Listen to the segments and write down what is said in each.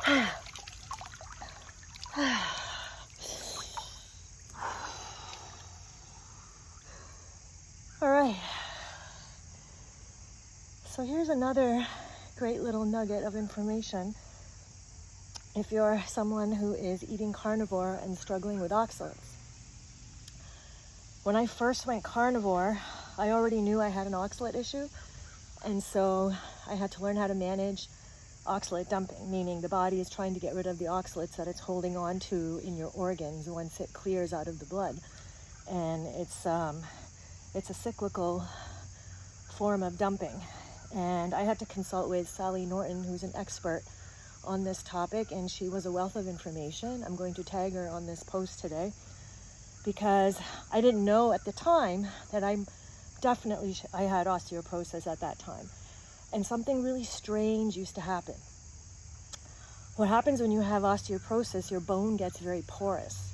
All right. So here's another great little nugget of information. If you're someone who is eating carnivore and struggling with oxalates. When I first went carnivore, I already knew I had an oxalate issue. And so I had to learn how to manage oxalate dumping, meaning the body is trying to get rid of the oxalates that it's holding on to in your organs once it clears out of the blood. And it's a cyclical form of dumping. And I had to consult with Sally Norton, who's an expert on this topic, and she was a wealth of information. I'm going to tag her on this post today because I didn't know at the time that I had osteoporosis at that time. And something really strange used to happen. What happens when you have osteoporosis, your bone gets very porous.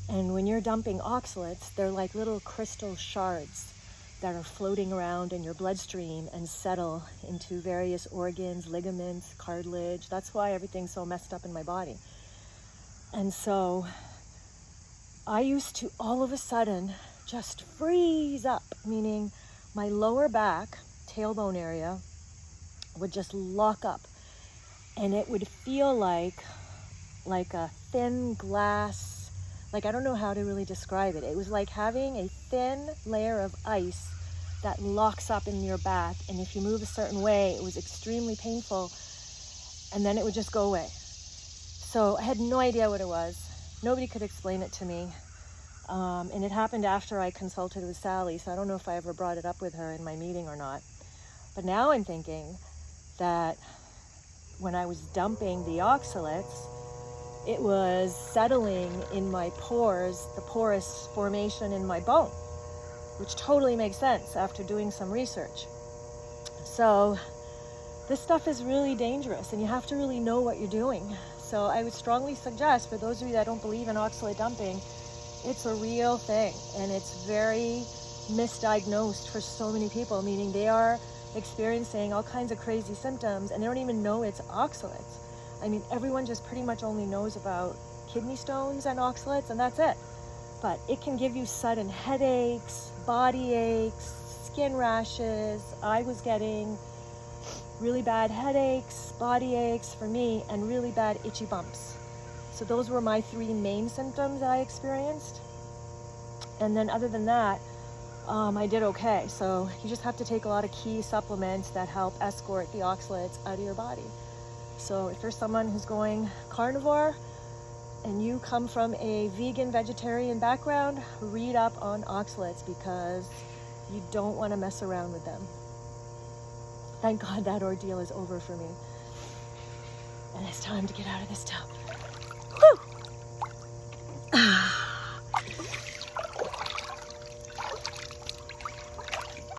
And when you're dumping oxalates, they're like little crystal shards that are floating around in your bloodstream and settle into various organs, ligaments, cartilage. That's why everything's so messed up in my body. And so I used to all of a sudden just freeze up, meaning my lower back, tailbone area, would just lock up. And it would feel like a thin glass, like I don't know how to really describe it. It was like having a thin layer of ice that locks up in your back, and if you move a certain way, it was extremely painful, and then it would just go away. So I had no idea what it was. Nobody could explain it to me. And it happened after I consulted with Sally, so I don't know if I ever brought it up with her in my meeting or not. But now I'm thinking that when I was dumping the oxalates, it was settling in my pores, the porous formation in my bone, which totally makes sense after doing some research. So this stuff is really dangerous and you have to really know what you're doing. So I would strongly suggest, for those of you that don't believe in oxalate dumping, it's a real thing and it's very misdiagnosed for so many people, meaning they are experiencing all kinds of crazy symptoms and they don't even know it's oxalates. I mean, everyone just pretty much only knows about kidney stones and oxalates, and that's it. But it can give you sudden headaches, body aches, skin rashes. I was getting really bad headaches, body aches for me, and really bad itchy bumps. So those were my three main symptoms that I experienced. And then other than that, I did okay. So you just have to take a lot of key supplements that help escort the oxalates out of your body. So if you're someone who's going carnivore and you come from a vegan, vegetarian background, read up on oxalates because you don't want to mess around with them. Thank God that ordeal is over for me. And it's time to get out of this tub. Whew!